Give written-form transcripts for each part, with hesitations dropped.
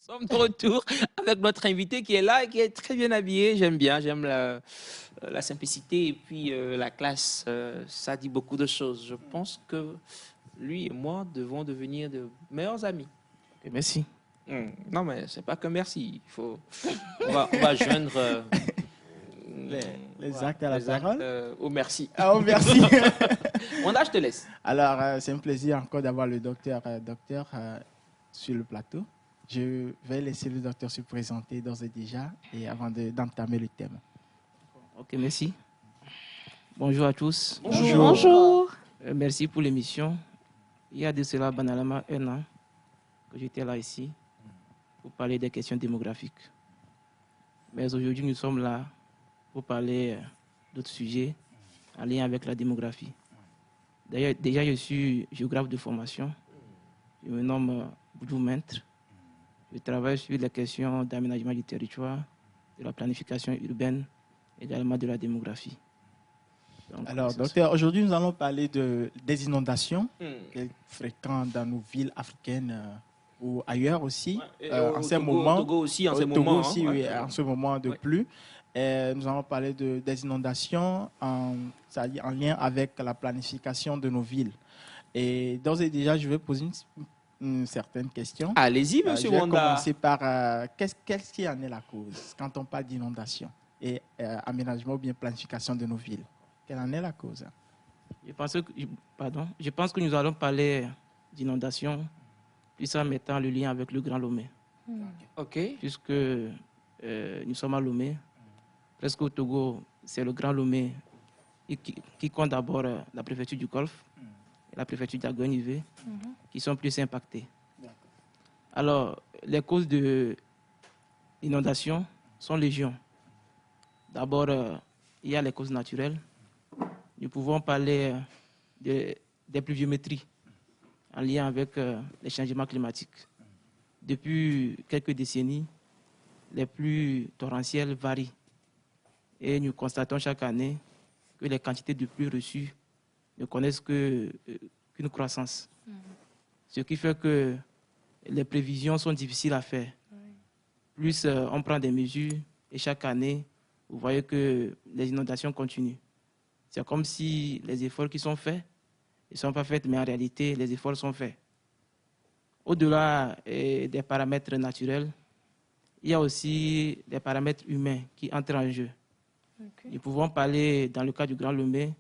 sommes de retour avec notre invité qui est là et qui est très bien habillé. J'aime bien, j'aime la simplicité et puis la classe. Ça dit beaucoup de choses. Je pense que lui et moi devons devenir de meilleurs amis. Et merci. Non, mais c'est pas que merci. On va joindre Les actes à la parole. Au merci. Ah, oh, merci. Wanda, je te laisse. Alors, c'est un plaisir encore d'avoir le docteur sur le plateau. Je vais laisser le docteur se présenter d'ores et déjà et avant d'entamer le thème. Ok, merci. Bonjour à tous. Bonjour. Bonjour. Merci pour l'émission. Il y a de cela banalement 1 an que j'étais là ici pour parler des questions démographiques. Mais aujourd'hui, nous sommes là pour parler d'autres sujets en lien avec la démographie. D'ailleurs, déjà, je suis géographe de formation. Je me nomme Boudou Mentre. Je travaille sur les questions d'aménagement du territoire, de la planification urbaine, également de la démographie. Donc, alors, docteur, aujourd'hui, nous allons parler des inondations fréquentes dans nos villes africaines ou ailleurs aussi. En ce moment, Togo aussi, en ce Togo moment. aussi, oui, en ce moment de pluie. Nous allons parler des inondations c'est-à-dire en lien avec la planification de nos villes. Et d'ores et déjà, je vais poser une certaine question. Allez-y, monsieur Wanda. Je vais commencer par qu'est-ce qui en est la cause quand on parle d'inondation et aménagement ou bien planification de nos villes? Quelle en est la cause? Je pense que nous allons parler d'inondation, puis en mettant le lien avec le Grand Lomé. OK. Puisque nous sommes à Lomé, presque au Togo, c'est le Grand Lomé qui compte d'abord la préfecture du Golfe et la préfecture d'Agogne-Ivé, qui sont plus impactés. Alors, les causes de l'inondation sont légion. D'abord, il y a les causes naturelles. Nous pouvons parler des pluviométries en lien avec les changements climatiques. Depuis quelques décennies, les pluies torrentielles varient. Et nous constatons chaque année que les quantités de pluie reçues ne connaissent qu'une croissance. Ce qui fait que les prévisions sont difficiles à faire. Plus on prend des mesures et chaque année, vous voyez que les inondations continuent. C'est comme si les efforts qui sont faits ne sont pas faits, mais en réalité, les efforts sont faits. Au-delà des paramètres naturels, il y a aussi des paramètres humains qui entrent en jeu. Nous pouvons parler, dans le cas du Grand Lomé,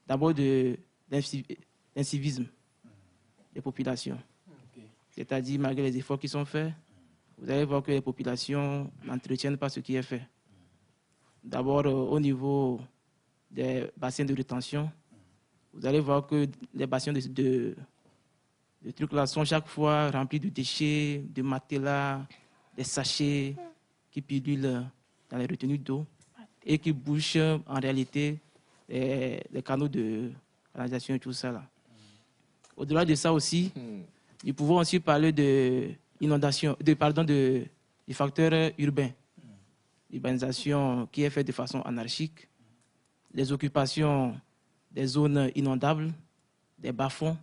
d'abord d'incivisme des populations. C'est-à-dire, malgré les efforts qui sont faits, vous allez voir que les populations n'entretiennent pas ce qui est fait. D'abord, au niveau des bassins de rétention, vous allez voir que les bassins de trucs là sont chaque fois remplis de déchets, de matelas, des sachets qui pullulent dans les retenues d'eau et qui bouchent en réalité les canaux de canalisation et tout ça là. Au-delà de ça aussi, nous pouvons aussi parler du facteur urbain. L'urbanisation qui est faite de façon anarchique, les occupations des zones inondables, des bas-fonds,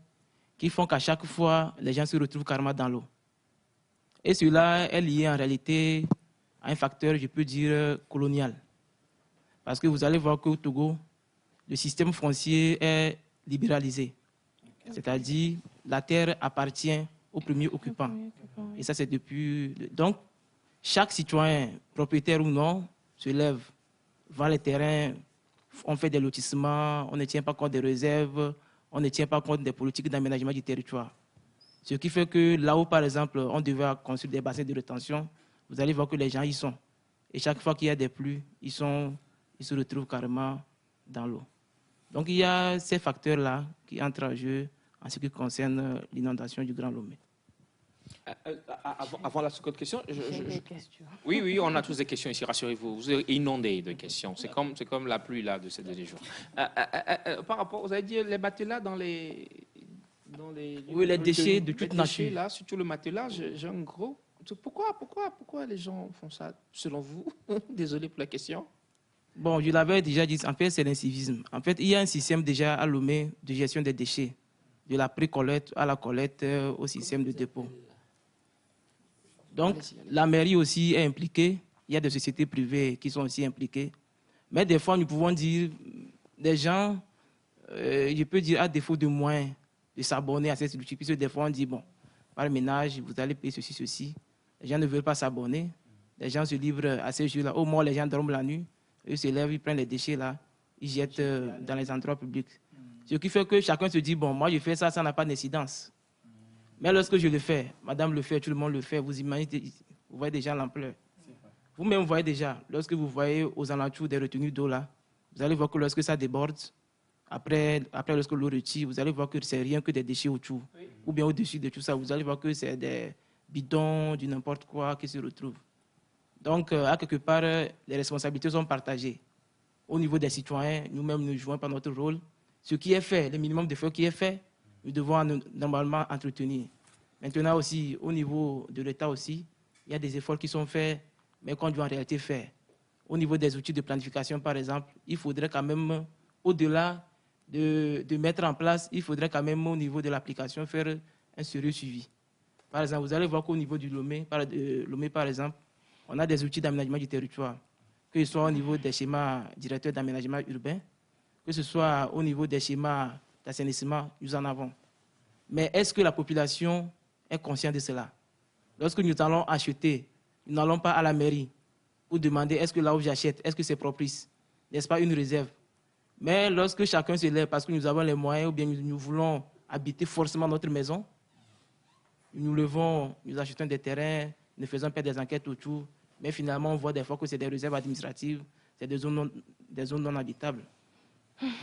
qui font qu'à chaque fois, les gens se retrouvent carrément dans l'eau. Et cela est lié en réalité à un facteur, je peux dire, colonial. Parce que vous allez voir qu'au Togo, le système foncier est libéralisé. C'est-à-dire, la terre appartient au premier occupant. Et ça, c'est depuis... Donc, chaque citoyen, propriétaire ou non, se lève, va les terrains, on fait des lotissements, on ne tient pas compte des réserves, on ne tient pas compte des politiques d'aménagement du territoire. Ce qui fait que là où, par exemple, on devait construire des bassins de rétention, vous allez voir que les gens y sont. Et chaque fois qu'il y a des pluies, ils se retrouvent carrément dans l'eau. Donc il y a ces facteurs-là qui entrent en jeu en ce qui concerne l'inondation du Grand Lomé. Avant la seconde question, Des questions. Oui, on a tous des questions ici, rassurez-vous. Vous êtes inondés de questions. C'est comme la pluie là de ces derniers jours. Par rapport, vous avez dit les matelas dans les oui, les déchets de toute nature. Là, surtout le matelas, j'ai un gros. Pourquoi les gens font ça, selon vous? Désolé pour la question. Bon, je l'avais déjà dit, en fait, c'est l'incivisme. En fait, il y a un système déjà à Lomé de gestion des déchets, de la pré-collecte à la collecte au système de dépôt. Donc, la mairie aussi est impliquée. Il y a des sociétés privées qui sont aussi impliquées. Mais des fois, nous pouvons dire, des gens, je peux dire, à défaut de moyens de s'abonner à cette structure, puisque des fois, on dit, bon, par ménage, vous allez payer ceci, ceci. Les gens ne veulent pas s'abonner. Les gens se livrent à ces jeux-là. Au moins, les gens dorment la nuit. Eux se lèvent, ils prennent les déchets là, ils jettent dans les endroits publics. Ce qui fait que chacun se dit, bon, moi, je fais ça, ça n'a pas d'incidence. Mais lorsque je le fais, madame le fait, tout le monde le fait, vous imaginez, vous voyez déjà l'ampleur. Vous-même, vous voyez déjà, lorsque vous voyez aux alentours des retenues d'eau là, vous allez voir que lorsque ça déborde, après lorsque l'eau retire, vous allez voir que c'est rien que des déchets autour. Oui. Ou bien au-dessus de tout ça, vous allez voir que c'est des bidons, du n'importe quoi qui se retrouvent. Donc, à quelque part, les responsabilités sont partagées. Au niveau des citoyens, nous-mêmes, nous jouons par notre rôle. Ce qui est fait, le minimum d'efforts qui est fait, nous devons normalement entretenir. Maintenant aussi, au niveau de l'État aussi, il y a des efforts qui sont faits, mais qu'on doit en réalité faire. Au niveau des outils de planification, par exemple, il faudrait quand même, au-delà de mettre en place, il faudrait quand même, au niveau de l'application, faire un sérieux suivi. Par exemple, vous allez voir qu'au niveau du Lomé, par exemple, on a des outils d'aménagement du territoire, que ce soit au niveau des schémas directeurs d'aménagement urbain, que ce soit au niveau des schémas d'assainissement, nous en avons. Mais est-ce que la population est consciente de cela? Lorsque nous allons acheter, nous n'allons pas à la mairie pour demander est-ce que là où j'achète, est-ce que c'est propice? N'est-ce pas une réserve? Mais lorsque chacun se lève parce que nous avons les moyens ou bien nous voulons habiter forcément notre maison, nous levons, nous achetons des terrains, nous faisons pas des enquêtes autour, mais finalement on voit des fois que c'est des réserves administratives, c'est des zones non habitables.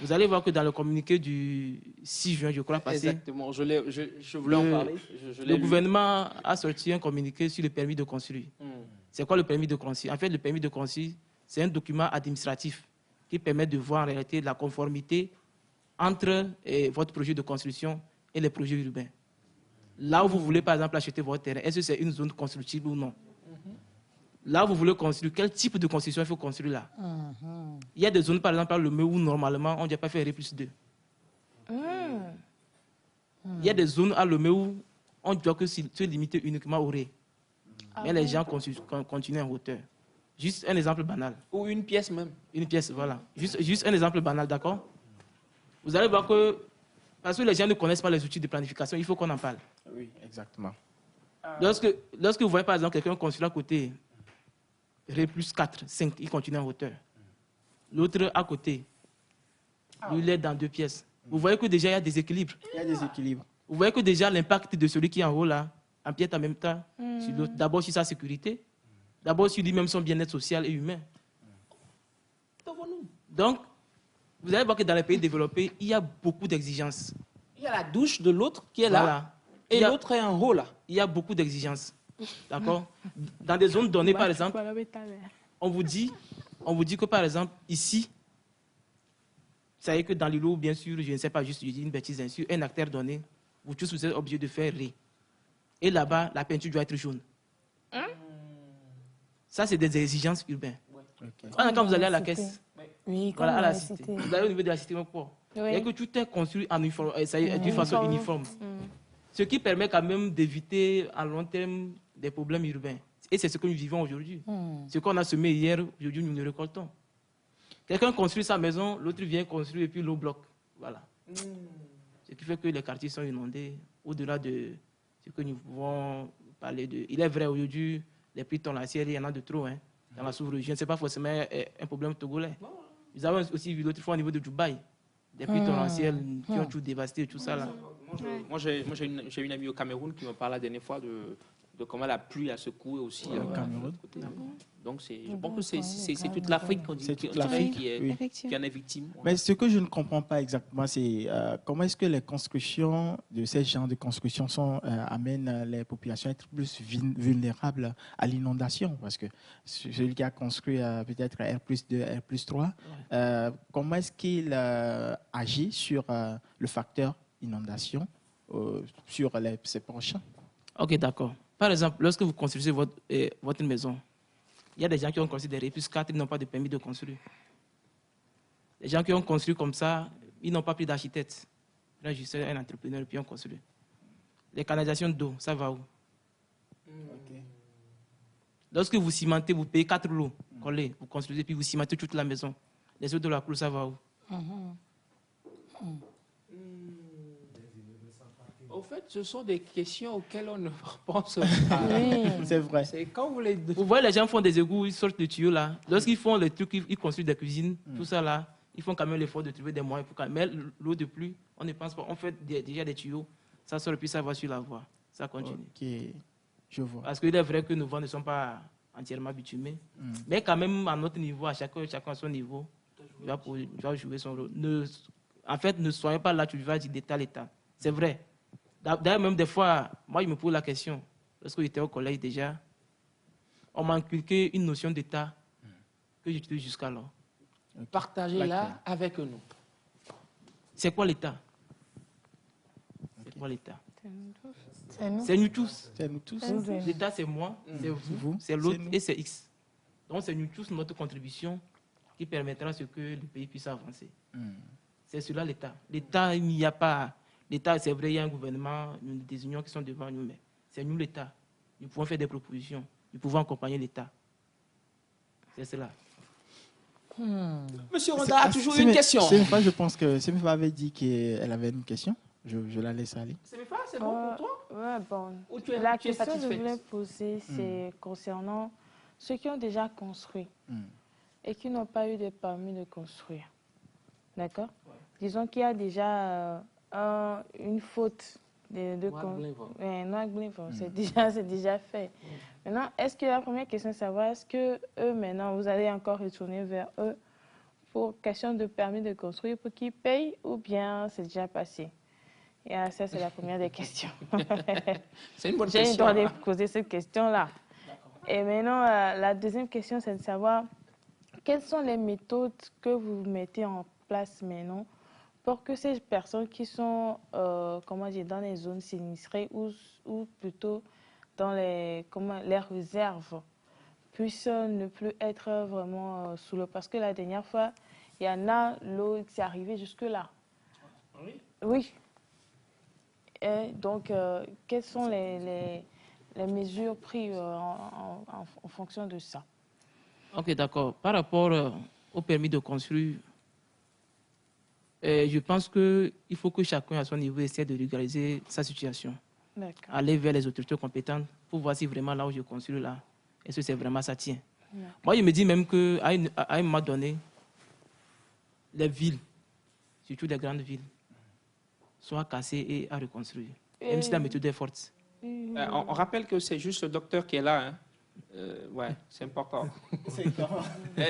Vous allez voir que dans le communiqué du 6 juin, je crois, passé... Exactement, je voulais en parler. Le gouvernement a sorti un communiqué sur le permis de construire. C'est quoi le permis de construire? En fait, le permis de construire, c'est un document administratif qui permet de voir en réalité la conformité entre votre projet de construction et les projets urbains. Là où vous voulez, par exemple, acheter votre terrain, est-ce que c'est une zone constructible ou non? Là où vous voulez construire, quel type de construction il faut construire là? Il y a des zones, par exemple, où normalement, on ne doit pas faire R+2. Il y a des zones à Lomé où on doit que se limiter uniquement au ré. Mais les gens continuent en hauteur. Juste un exemple banal. Ou une pièce même. Une pièce, voilà. Juste un exemple banal, d'accord? Vous allez voir que, parce que les gens ne connaissent pas les outils de planification, il faut qu'on en parle. Oui, exactement. Lorsque vous voyez, par exemple, quelqu'un construit à côté, R+4, 5, il continue en hauteur. L'autre à côté, lui, il est dans 2 pièces. Vous voyez que déjà, il y a des équilibres. Il y a des équilibres. Vous voyez que déjà, l'impact de celui qui est en haut, là, empiète en même temps sur l'autre. D'abord sur sa sécurité, d'abord sur lui-même son bien-être social et humain. Donc, vous allez voir que dans les pays développés, il y a beaucoup d'exigences. Il y a la douche de l'autre qui est là, voilà. Et l'autre est en haut là. Il y a beaucoup d'exigences. D'accord? Dans des zones données, par exemple, on vous dit que, par exemple, ici, vous savez que dans l'îlot, bien sûr, je ne sais pas, juste je dis une bêtise, bien sûr, un acteur donné, vous tous vous êtes obligés de faire ré. Et là-bas, la peinture doit être jaune. Ça, c'est des exigences urbaines. Okay. Quand vous allez à la caisse, voilà, à la cité, vous allez au niveau de la cité, il y a que tout est construit d'une façon uniforme. Ce qui permet quand même d'éviter à long terme des problèmes urbains. Et c'est ce que nous vivons aujourd'hui. Ce qu'on a semé hier, aujourd'hui, nous le récoltons. Quelqu'un construit sa maison, l'autre vient construire et puis l'eau bloque. Voilà. Ce qui fait que les quartiers sont inondés. Au-delà de ce que nous pouvons parler de... Il est vrai, aujourd'hui, les prix torrentiels, il y en a de trop. Hein, dans la sous-région, ce n'est pas forcément un problème togolais. Nous avons aussi vu l'autre fois au niveau de Dubaï, des prix torrentiels qui ont tout dévasté, tout ça là. Moi, j'ai une amie au Cameroun qui me parle la dernière fois de comment la pluie a secoué aussi. Cameroun. Donc, je pense que c'est toute l'Afrique qui en est victime. Mais ce que je ne comprends pas exactement, c'est comment est-ce que les constructions de ce genre de construction amènent les populations à être plus vulnérables à l'inondation? Parce que celui qui a construit peut-être R+2, R+3, comment est-ce qu'il agit sur le facteur inondation sur ses prochains? Ok, d'accord. Par exemple, lorsque vous construisez votre maison, il y a des gens qui ont construit des R+4, ils n'ont pas de permis de construire. Les gens qui ont construit comme ça, ils n'ont pas pris d'architecte. Là, je suis un entrepreneur et puis on construit. Les canalisations d'eau, ça va où? Lorsque vous cimentez, vous payez 4 lots collés, vous construisez, puis vous cimentez toute la maison. Les autres de la cour, ça va où? Au fait, ce sont des questions auxquelles on ne pense pas. C'est vrai. C'est quand vous les... Vous voyez, les gens font des égouts, ils sortent de tuyaux là. Lorsqu'ils font les trucs, ils construisent des cuisines, tout ça là, ils font quand même l'effort de trouver des moyens pour quand même. Mais l'eau de pluie, on ne pense pas. On fait déjà des tuyaux, ça sort et puis ça va sur la voie. Ça continue. Ok, je vois. Parce qu'il est vrai que nos voies ne sont pas entièrement bitumées. Mais quand même, à notre niveau, chacun à son niveau, il va jouer son rôle. En fait, ne soyez pas là, tu vas dire d'état l'état. C'est vrai. D'ailleurs, même des fois, moi, je me pose la question. Lorsque j'étais au collège déjà, on m'a inculqué une notion d'état que j'utilise jusqu'alors. Partagez-la avec nous. C'est quoi l'état? C'est quoi l'état? C'est nous. C'est nous tous. C'est nous tous. L'état, c'est moi, c'est vous, c'est l'autre et c'est X. Donc, c'est nous tous notre contribution qui permettra à ce que le pays puisse avancer. C'est cela l'état. L'état, il n'y a pas... L'État, c'est vrai, il y a un gouvernement, des unions qui sont devant nous, mais c'est nous l'État. Nous pouvons faire des propositions, nous pouvons accompagner l'État. C'est cela. Monsieur Ronda a toujours une question. Semifa, je pense que Semifa avait dit qu'elle avait une question. Je la laisse aller. Semifa, c'est bon pour toi? Ouais, bon. Ou tu es, La tu es question que je satisfaite? voulais poser, c'est concernant ceux qui ont déjà construit et qui n'ont pas eu de permis de construire. D'accord? Disons qu'il y a déjà une faute de c'est déjà fait. Maintenant, est-ce que la première question est de savoir, est-ce que eux, maintenant, vous allez encore retourner vers eux pour question de permis de construire pour qu'ils payent ou bien c'est déjà passé? Et ça, c'est la première des questions. C'est une bonne J'ai question. le droit de poser cette question-là. Et maintenant, la deuxième question, c'est de savoir quelles sont les méthodes que vous mettez en place maintenant pour que ces personnes qui sont comment dire, dans les zones sinistrées ou plutôt dans les réserves puissent ne plus être vraiment sous l'eau. Parce que la dernière fois, il y en a, l'eau qui est arrivée jusque-là. Oui. Oui. Et donc, quelles sont les mesures prises en fonction de ça? Ok, d'accord. Par rapport au permis de construire, je pense qu'il faut que chacun à son niveau essaie de régulariser sa situation. Aller vers les autorités compétentes pour voir si vraiment là où je construis là, est-ce que c'est vraiment ça tient. Moi, je me dis même qu'à un moment donné, les villes, surtout les grandes villes, soient cassées et à reconstruire, même si la méthode est forte. On rappelle que c'est juste le docteur qui est là. Hein. Ouais, c'est important.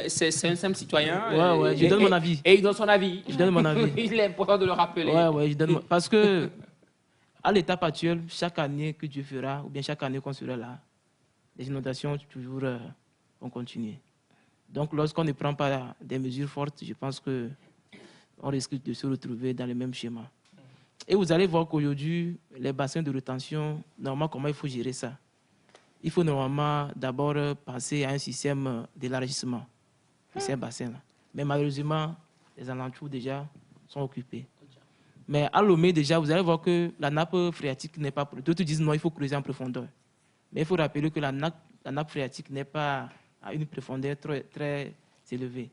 C'est un simple citoyen. Ouais, je donne mon avis. Et il donne son avis. Je donne mon avis. Il est important de le rappeler. Ouais, parce que à l'étape actuelle, chaque année que Dieu fera, ou bien chaque année qu'on sera là, les inondations toujours vont continuer. Donc, lorsqu'on ne prend pas des mesures fortes, je pense qu'on risque de se retrouver dans le même schéma. Et vous allez voir qu'aujourd'hui, les bassins de rétention, normalement, comment il faut gérer ça? Il faut normalement d'abord passer à un système d'élargissement de ces bassins-là. Mais malheureusement, les alentours déjà sont occupés. Mais à Lomé, déjà, vous allez voir que la nappe phréatique n'est pas... D'autres disent non, il faut creuser en profondeur. Mais il faut rappeler que la nappe phréatique n'est pas à une profondeur très, très élevée.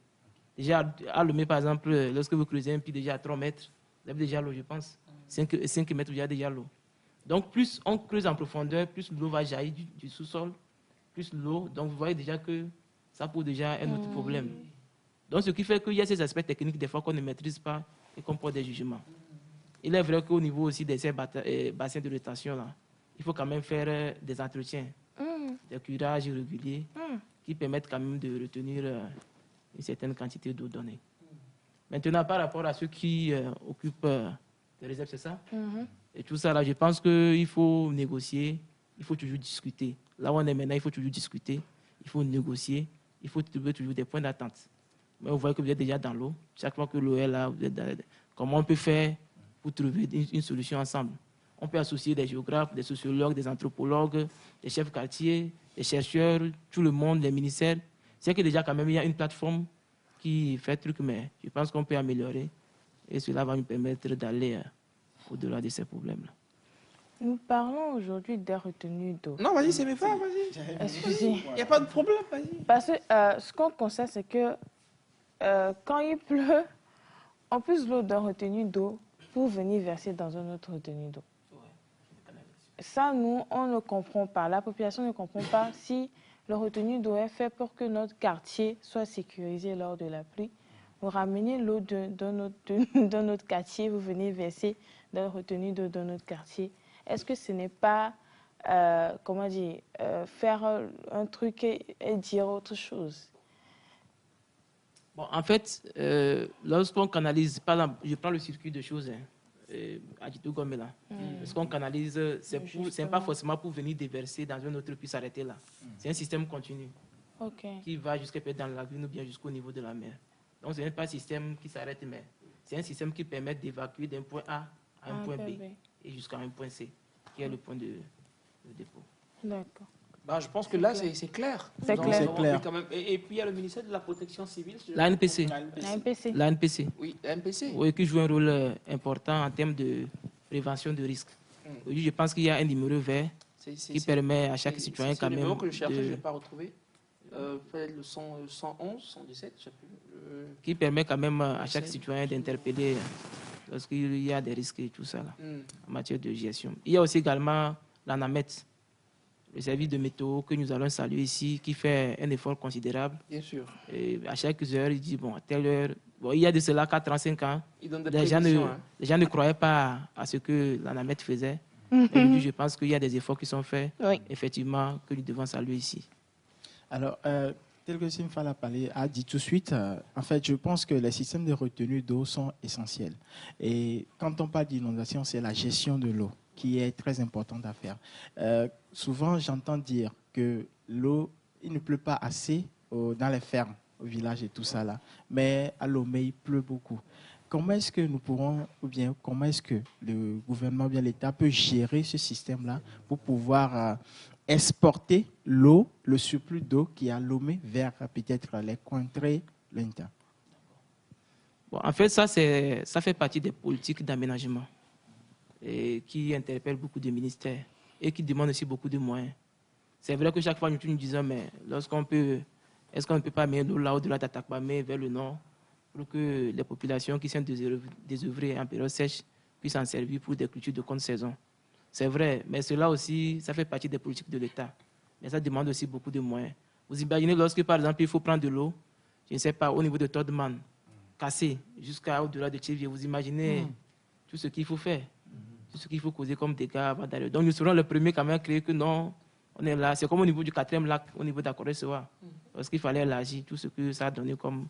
Déjà, à Lomé, par exemple, lorsque vous creusez un puits déjà à 3 mètres, vous avez déjà l'eau, je pense. 5 mètres, vous avez déjà l'eau. Donc, plus on creuse en profondeur, plus l'eau va jaillir du sous-sol, plus l'eau. Donc, vous voyez déjà que ça pose déjà un autre problème. Donc, ce qui fait qu'il y a ces aspects techniques, des fois, qu'on ne maîtrise pas et qu'on porte des jugements. Il est vrai qu'au niveau aussi de ces bassins de rétention, là, il faut quand même faire des entretiens, des curages réguliers qui permettent quand même de retenir une certaine quantité d'eau donnée. Maintenant, par rapport à ceux qui occupent les réserves, c'est ça? Et tout ça, là, je pense qu'il faut négocier, il faut toujours discuter. Là où on est maintenant, il faut toujours discuter, il faut négocier, il faut trouver toujours des points d'attente. Mais vous voyez que vous êtes déjà dans l'eau. Chaque fois que l'eau est là, vous êtes dans... Comment on peut faire pour trouver une solution ensemble? On peut associer des géographes, des sociologues, des anthropologues, des chefs quartiers, des chercheurs, tout le monde, les ministères. C'est que déjà, quand même, il y a une plateforme qui fait truc, mais je pense qu'on peut améliorer. Et cela va nous permettre d'aller au-delà de ces problèmes-là. Nous parlons aujourd'hui des retenues d'eau. Non, vas-y, c'est mes frères, vas-y. Excusez. Il n'y a pas de problème, vas-y. Parce que ce qu'on constate, c'est que quand il pleut, on puise l'eau d'un retenue d'eau pour venir verser dans un autre retenue d'eau. Ça, nous, on ne comprend pas. La population ne comprend pas si le retenue d'eau est fait pour que notre quartier soit sécurisé lors de la pluie. Vous ramenez l'eau d'un autre quartier, vous venez verser dans le retenue d'eau d'un autre quartier. Est-ce que ce n'est pas, comment dire, faire un truc et dire autre chose? Bon, en fait, lorsqu'on canalise, par exemple, je prends le circuit de choses, à Djito Gomela. Lorsqu'on canalise, c'est pas forcément pour venir déverser dans un autre puis s'arrêter là. C'est un système continu qui va jusqu'à peut-être dans la lagune ou bien jusqu'au niveau de la mer. Donc, ce n'est pas un système qui s'arrête, mais c'est un système qui permet d'évacuer d'un point A à un point B et jusqu'à un point C, qui est le point de dépôt. D'accord. Bah, je pense que là, c'est clair. C'est clair. C'est clair. Quand même. Et puis, il y a le ministère de la Protection civile. L'ANPC. L'ANPC. Oui, l'ANPC. Oui, qui joue un rôle important en termes de prévention de risques. Aujourd'hui, je pense qu'il y a un numéro vert qui permet à chaque citoyen quand même... C'est le numéro que je cherchais, je ne l'ai pas retrouvé. Peut-être le 111, 117, je ne sais plus. Qui permet quand même à chaque citoyen d'interpeller lorsqu'il y a des risques et tout ça là, en matière de gestion. Il y a aussi également l'ANAMET, le service de météo que nous allons saluer ici, qui fait un effort considérable. Bien sûr. Et à chaque heure, il dit, bon, à telle heure... Bon, il y a de cela 4-35 ans, Il donne des les gens ne croyaient pas à ce que l'ANAMET faisait. Mais aujourd'hui, je pense qu'il y a des efforts qui sont faits, effectivement, que nous devons saluer ici. Alors, tel que Simfala a dit tout de suite, en fait, je pense que les systèmes de retenue d'eau sont essentiels. Et quand on parle d'inondation, c'est la gestion de l'eau qui est très importante à faire. Souvent, j'entends dire que l'eau, il ne pleut pas assez dans les fermes, au village et tout ça là, mais à Lomé, il pleut beaucoup. Comment est-ce que nous pourrons, ou bien comment est-ce que le gouvernement ou bien l'État peut gérer ce système-là pour pouvoir exporter l'eau, le surplus d'eau qui est à Lomé vers peut-être les contrées lointaines? Bon, en fait, ça fait partie des politiques d'aménagement qui interpellent beaucoup de ministères et qui demandent aussi beaucoup de moyens. C'est vrai que chaque fois, nous disons, mais est-ce qu'on ne peut pas mettre l'eau là au-delà d'Atakpamé vers le nord pour que les populations qui sont désœuvrées en période sèche puissent en servir pour des cultures de contre-saison? C'est vrai, mais cela aussi, ça fait partie des politiques de l'État. Mais ça demande aussi beaucoup de moyens. Vous imaginez lorsque, par exemple, il faut prendre de l'eau, je ne sais pas, au niveau de Todman, cassé jusqu'à au-delà de Tchévier, vous imaginez tout ce qu'il faut faire, tout ce qu'il faut causer comme dégâts avant d'aller. Donc nous serons les premiers quand même à créer que non, on est là. C'est comme au niveau du 4e lac, au niveau d'Akoré-Sewa. Parce qu'il fallait élargir tout ce que ça a donné comme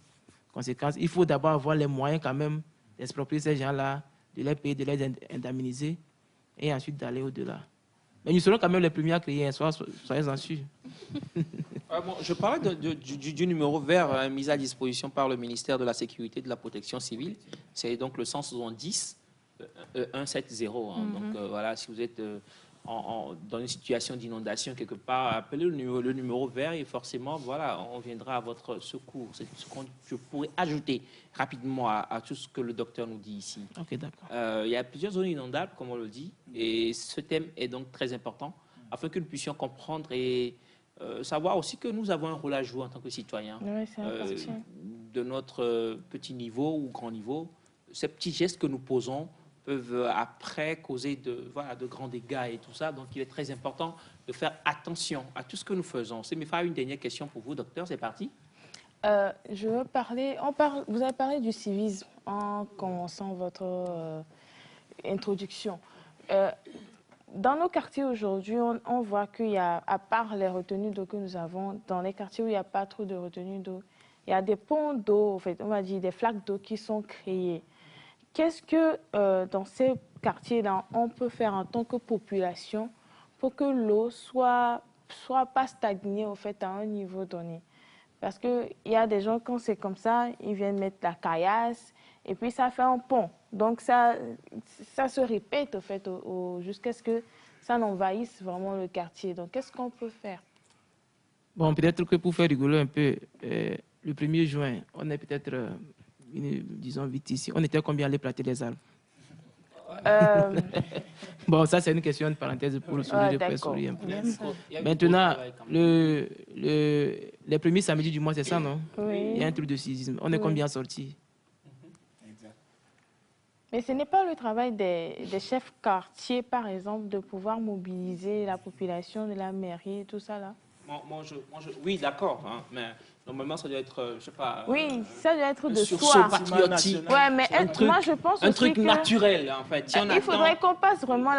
conséquence. Il faut d'abord avoir les moyens quand même d'exproprier ces gens-là, de les payer, de les indemniser et ensuite d'aller au-delà. Mais nous serons quand même les premiers à créer, soyez-en sûrs. Bon, je parlais du numéro vert mis à disposition par le ministère de la Sécurité et de la Protection civile. C'est donc le 170 170. Donc voilà, si vous êtes dans une situation d'inondation quelque part, appelez le numéro vert et forcément, voilà, on viendra à votre secours. C'est ce que je pourrais ajouter rapidement à tout ce que le docteur nous dit ici. Ok, d'accord. Il y a plusieurs zones inondables, comme on le dit, et ce thème est donc très important afin que nous puissions comprendre et savoir aussi que nous avons un rôle à jouer en tant que citoyens. Oui, c'est important. De notre petit niveau ou grand niveau, ces petits gestes que nous posons peuvent après causer de grands dégâts et tout ça. Donc, il est très important de faire attention à tout ce que nous faisons. C'est me faire une dernière question pour vous, docteur. C'est parti. Je veux parler... vous avez parlé du civisme en commençant votre introduction. Dans nos quartiers aujourd'hui, on voit qu'il y a, à part les retenues d'eau que nous avons, dans les quartiers où il n'y a pas trop de retenues d'eau, il y a des ponts d'eau, en fait, on va dire des flaques d'eau qui sont créées. Qu'est-ce que dans ces quartiers-là, on peut faire en tant que population pour que l'eau soit pas stagnée en fait, à un niveau donné? Parce qu'il y a des gens, quand c'est comme ça, ils viennent mettre la caillasse et puis ça fait un pont. Donc ça se répète en fait, jusqu'à ce que ça n'envahisse vraiment le quartier. Donc qu'est-ce qu'on peut faire? Bon, peut-être que pour faire rigoler un peu, le 1er juin, on est peut-être... disons vite ici, on était combien à aller planter les arbres? Bon, ça, c'est une question de parenthèse pour le sourire, de faire d'accord. sourire un peu. Merci. Maintenant, les premiers samedis du mois, c'est ça, non? Oui. Il y a un truc de civisme. On est combien sortis? Mais ce n'est pas le travail des chefs quartiers, par exemple, de pouvoir mobiliser la population de la mairie et tout ça, là? Oui, d'accord, hein, mais normalement, ça doit être, je sais pas... Oui, ça doit être de sursaut soi. patriotique. Ouais, mais moi, je pense un aussi truc que naturel, en fait. Si on il faudrait attend- qu'on passe vraiment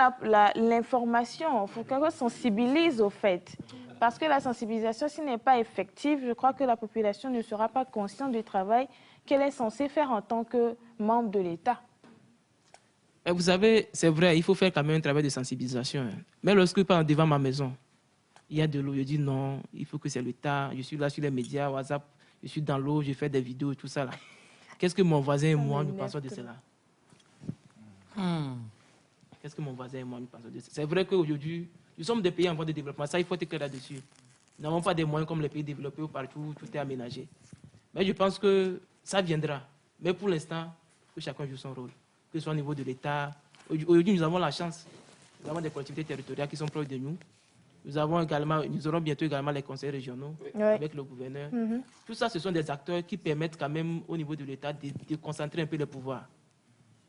l'information. Il faut qu'on sensibilise au fait. Parce que la sensibilisation, s'il n'est pas effective, je crois que la population ne sera pas consciente du travail qu'elle est censée faire en tant que membre de l'État. Mais vous savez, c'est vrai, il faut faire quand même un travail de sensibilisation. Hein. Mais lorsque, par exemple, devant ma maison, il y a de l'eau, je dis non, il faut que c'est l'État. Je suis là sur les médias, WhatsApp, je suis dans l'eau, je fais des vidéos et tout ça. Qu'est-ce que mon voisin et moi, nous pensons de cela? Qu'est-ce que mon voisin et moi, nous pensons de cela? C'est vrai qu'aujourd'hui, nous sommes des pays en voie de développement. Ça, il faut être clair là-dessus. Nous n'avons pas des moyens comme les pays développés où partout, tout est aménagé. Mais je pense que ça viendra. Mais pour l'instant, que chacun joue son rôle. Que ce soit au niveau de l'État. Aujourd'hui, nous avons la chance. Nous avons des collectivités territoriales qui sont proches de nous. Nous aurons bientôt également les conseils régionaux avec le gouverneur. Tout ça, ce sont des acteurs qui permettent quand même au niveau de l'État de concentrer un peu le pouvoir.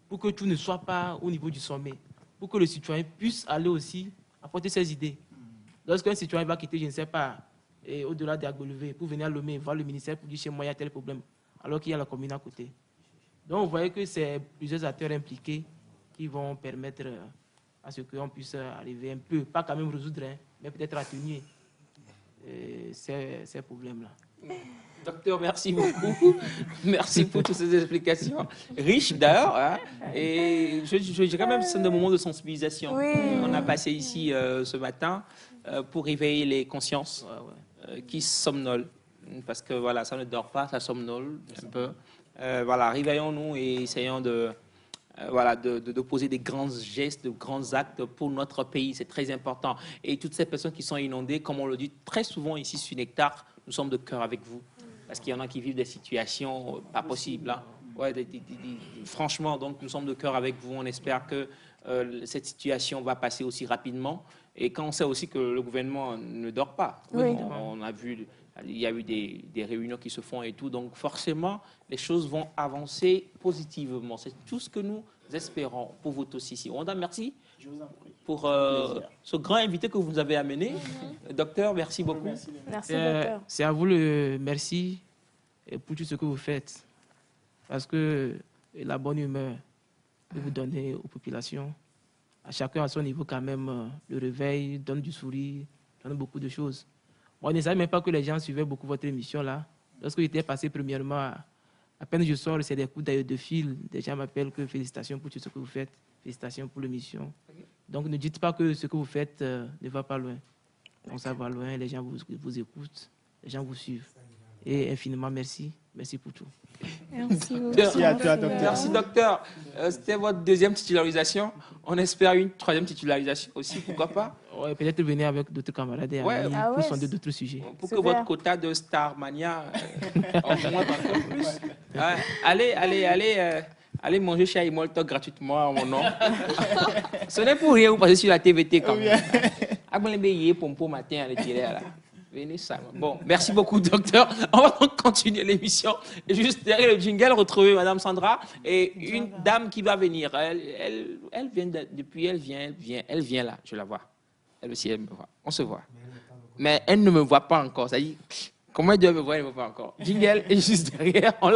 Pour que tout ne soit pas au niveau du sommet. Pour que le citoyen puisse aller aussi apporter ses idées. Lorsqu'un citoyen va quitter, je ne sais pas, au-delà des Agbolevés, pour venir à Lomé, voir le ministère pour dire chez moi, il y a tel problème, alors qu'il y a la commune à côté. Donc, vous voyez que c'est plusieurs acteurs impliqués qui vont permettre à ce qu'on puisse arriver un peu, pas quand même résoudre, hein, mais peut-être atténuer ces problèmes-là. Docteur, merci beaucoup. Merci pour toutes ces explications riches d'ailleurs. Hein, et je dirais même que c'est un moment de sensibilisation. Oui. On a passé ici ce matin pour réveiller les consciences qui somnolent. Parce que voilà, ça ne dort pas, ça somnole un peu. Voilà, réveillons-nous et essayons de poser des grands gestes, de grands actes pour notre pays. C'est très important. Et toutes ces personnes qui sont inondées, comme on le dit très souvent ici sur Nectar, nous sommes de cœur avec vous. Parce qu'il y en a qui vivent des situations pas possibles. Hein. Ouais, franchement, donc nous sommes de cœur avec vous. On espère que cette situation va passer aussi rapidement. Et quand on sait aussi que le gouvernement ne dort pas. Oui. On a vu, il y a eu des réunions qui se font et tout. Donc forcément, les choses vont avancer positivement. C'est tout ce que nous espérons pour vous tous ici. Wanda, merci. Je vous en prie. Pour ce grand invité que vous nous avez amené. Docteur, merci beaucoup. Merci, docteur. C'est à vous le merci pour tout ce que vous faites. Parce que la bonne humeur que vous donnez aux populations, à chacun à son niveau quand même, le réveil donne du sourire, donne beaucoup de choses. Moi, je ne savais même pas que les gens suivaient beaucoup votre émission là. Lorsque j'étais passé premièrement, à peine je sors, c'est des coups d'œil de fil. Des gens m'appellent que félicitations pour tout ce que vous faites, félicitations pour l'émission. Donc ne dites pas que ce que vous faites ne va pas loin. Donc ça va loin, les gens vous écoutent, les gens vous suivent. Et infiniment merci. Merci pour tout. Merci à toi, docteur. Merci, docteur. C'était votre deuxième titularisation. On espère une troisième titularisation aussi, pourquoi pas? Ouais, peut-être venir avec d'autres camarades et Ouais. amis pour sonder d'autres sujets. Pour que votre quota de Starmania augmente encore plus. Allez manger chez Imolto gratuitement à mon nom. Ce n'est pour rien, vous passez sur la TVT quand même. Venez ça. Bon, merci beaucoup, docteur. On va donc continuer l'émission. Et juste derrière le jingle, retrouver Madame Sandra et une dame qui va venir. Elle vient depuis, elle vient là. Je la vois. Elle aussi, elle me voit. On se voit. Mais elle ne me voit pas encore. Ça dit, comment elle doit me voir, elle ne me voit pas encore. Jingle est juste derrière. On la